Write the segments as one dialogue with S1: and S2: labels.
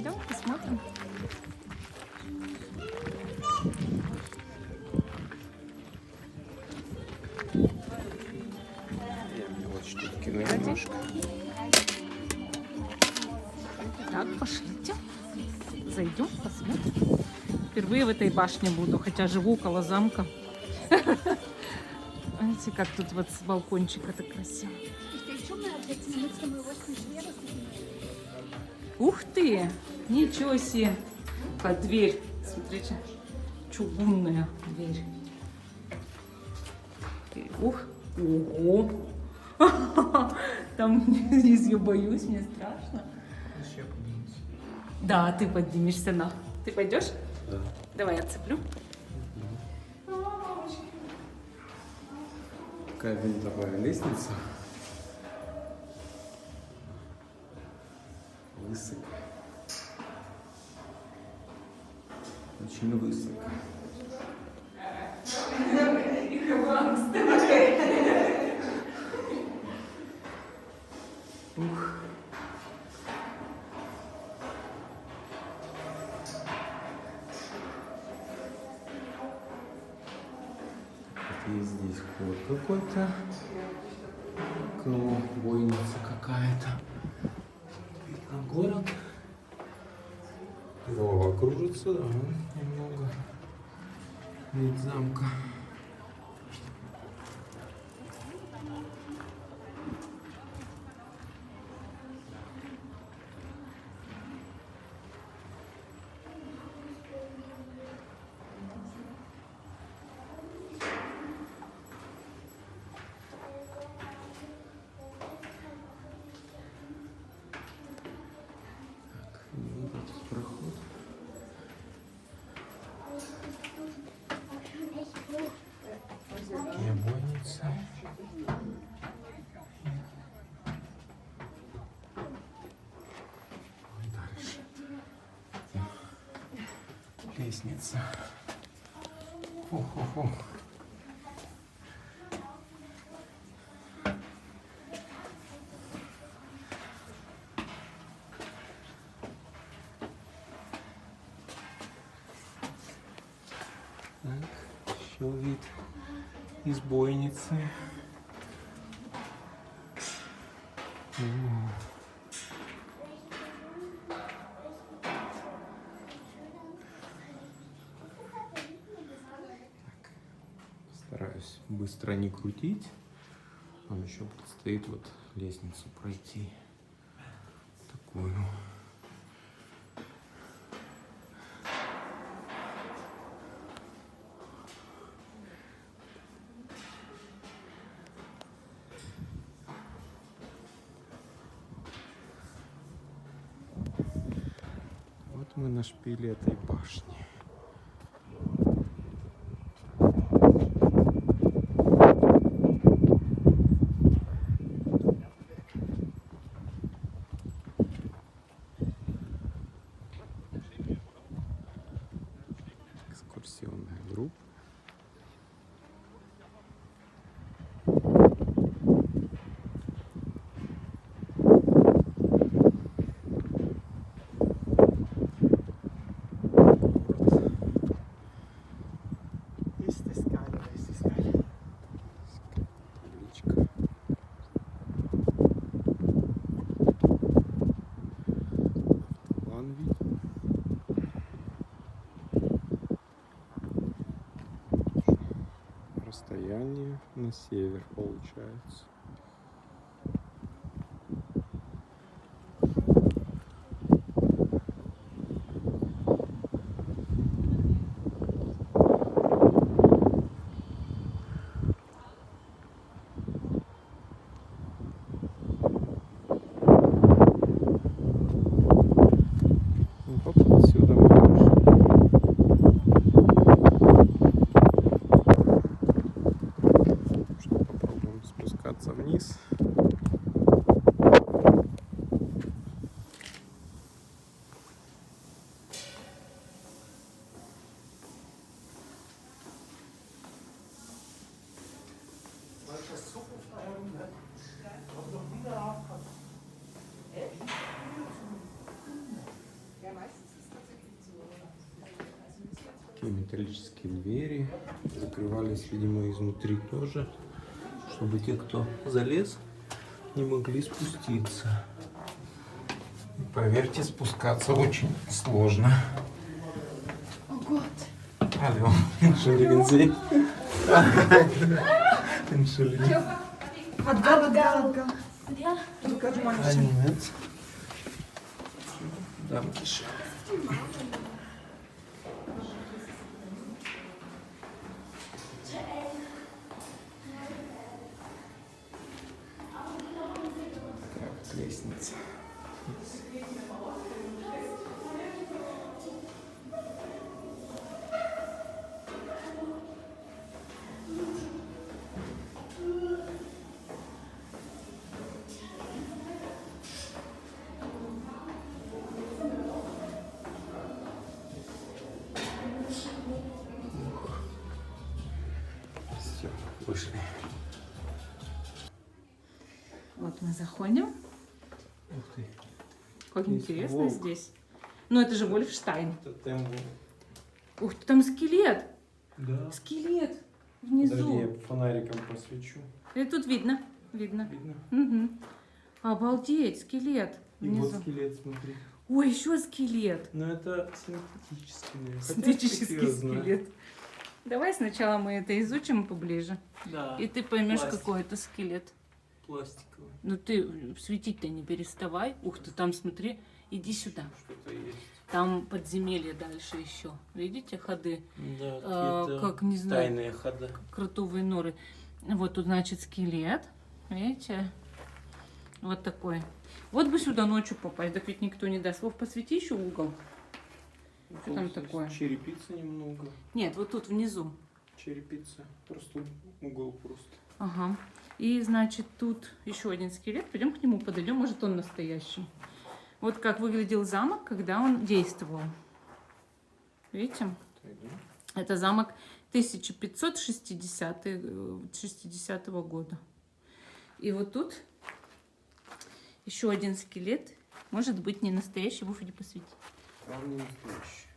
S1: Пойдем посмотрим.
S2: Вот штуки немножко.
S1: Так, пошлите. Зайдем, посмотрим. Впервые в этой башне буду, хотя живу около замка. Видите, как тут вот с балкончика так красиво. Ух ты! Ничего себе! Как дверь. Смотрите, чугунная дверь. Ух! Ого! Там вниз я боюсь, мне страшно. Да, ты поднимешься на. Ты пойдешь?
S2: Да.
S1: Давай я цеплю.
S2: Какая винтовая лестница. Высоко. Очень высоко. Ух. Вот есть здесь ход какой-то. Окно, бойница какая-то. Вид на город. Голова кружится, да, немного. Вид замка. Вот этот проход. Такие бойницы. Дальше. Лестница. Хо-хо-хо. Так, еще вид из бойницы. Стараюсь быстро не крутить. Нам еще предстоит вот лестницу пройти. Такую. Вот мы на шпиле этой башни. Экскурсионная группа. Табличка. Автоплан виден. Расстояние на север получается. Вот отсюда мы пошли. Что попробуем спускаться Такие металлические двери. Закрывались, видимо, изнутри тоже, чтобы те, кто залез, не могли спуститься. И поверьте, спускаться очень сложно.
S3: О Gott.
S2: Алло, entschuldigen Sie. Entschuldigen.
S3: Отгал.
S1: Ja.
S2: Einen Moment. Dankeschön. Так, лестница. Все, вышли.
S1: Вот мы заходим.
S2: Ух ты.
S1: Как
S2: Здесь
S1: интересно
S2: волк.
S1: здесь. Ну это же Вольфштайн.
S2: Это тембл.
S1: Ух ты, там скелет.
S2: Да.
S1: Скелет
S2: Подожди,
S1: внизу.
S2: я фонариком посвечу.
S1: И тут видно. Видно.
S2: Видно?
S1: Угу. Обалдеть, скелет
S2: И вот
S1: внизу.
S2: скелет, смотри.
S1: Ой, еще скелет.
S2: Но это синтетический, наверное. Хотя
S1: Синтетический
S2: серьезно.
S1: скелет. Давай сначала мы это изучим поближе.
S2: Да.
S1: И ты поймешь,
S2: Пластик.
S1: какой это скелет.
S2: Пластиковый.
S1: Ну ты светить-то не переставай. Ух ты, там смотри, иди сюда.
S2: Что-то есть.
S1: Там подземелье дальше еще. Видите, ходы?
S2: Да, какие-то
S1: Как, не знаю,
S2: тайные ходы.
S1: кротовые норы. Вот тут, значит, скелет. Видите? Вот такой. Вот бы сюда ночью попасть, так ведь никто не даст. Вов, посвети еще угол. Что там
S2: Тут есть
S1: такое?
S2: черепица немного.
S1: Нет, вот тут внизу.
S2: Черепица. Просто угол просто.
S1: Ага. И, значит, тут еще один скелет. Пойдем к нему подойдем, может, он настоящий. Вот как выглядел замок, когда он действовал. Видите? Это замок 1560 года. И вот тут еще один скелет. Может быть, не настоящий. Вов, иди посвети.
S2: Правда не настоящий.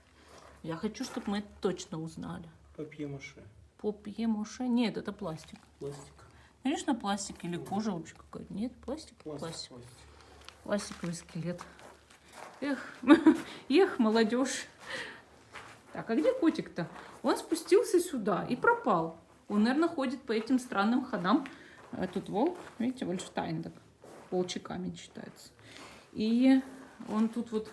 S1: Я хочу, чтобы мы это точно узнали.
S2: Папье-маше.
S1: Папье-маше? Нет, это пластик.
S2: Пластик.
S1: Конечно, пластик или кожа вообще какая-то. Нет, пластик?
S2: Пластик.
S1: Пластиковый скелет. Эх, эх, молодежь. Так, а где котик-то? Он спустился сюда и пропал. Он, наверное, ходит по этим странным ходам. Тут волк, видите, Вольфштайн, так, волчий камень считается. И он тут вот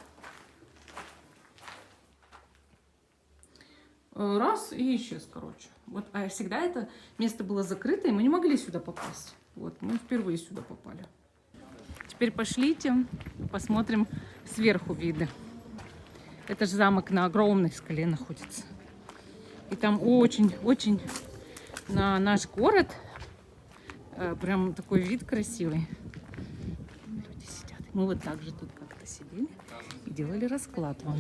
S1: раз и исчез, короче. Вот, а всегда это место было закрыто, и мы не могли сюда попасть. Вот, мы впервые сюда попали. Теперь пошлите, посмотрим сверху виды. Это же замок на огромной скале находится. И там очень-очень на наш город прям такой вид красивый. Люди сидят. Мы вот так же тут как-то сидели и делали расклад вам.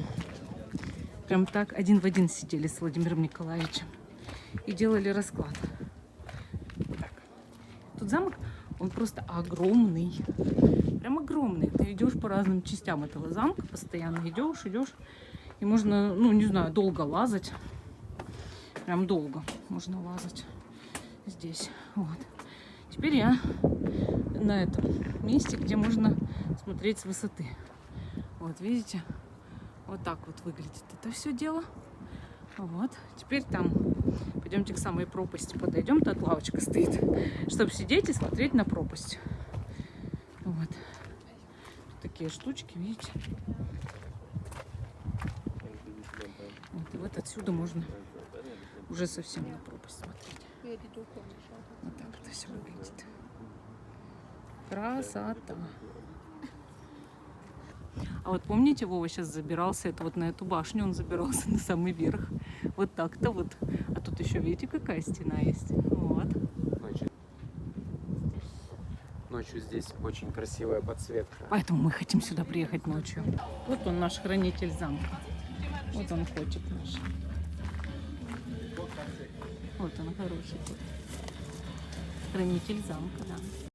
S1: Прям так один в один сидели с Владимиром Николаевичем и делали расклад. Так. Тут замок, он просто огромный. Прям огромный. Ты идешь по разным частям этого замка, постоянно идешь, и можно, ну, не знаю, долго лазать. Прям долго можно лазать здесь. Вот. Теперь я на этом месте, где можно смотреть с высоты. Вот, видите? Вот так вот выглядит это все дело. Вот. Теперь там пойдемте к самой пропасти подойдем. Тут лавочка стоит, чтобы сидеть и смотреть на пропасть. Вот. Тут такие штучки, видите? Вот, и вот отсюда можно уже совсем на пропасть смотреть. Вот так это все выглядит. Красота. А вот помните, Вова сейчас забирался, это вот на эту башню он забирался на самый верх. Вот так-то вот. А тут еще, видите, какая стена есть. Вот.
S2: Ночью здесь очень красивая подсветка.
S1: Поэтому мы хотим сюда приехать ночью. Вот он, наш хранитель замка. Вот он, котик наш. Вот он, хороший кот. Хранитель замка, да.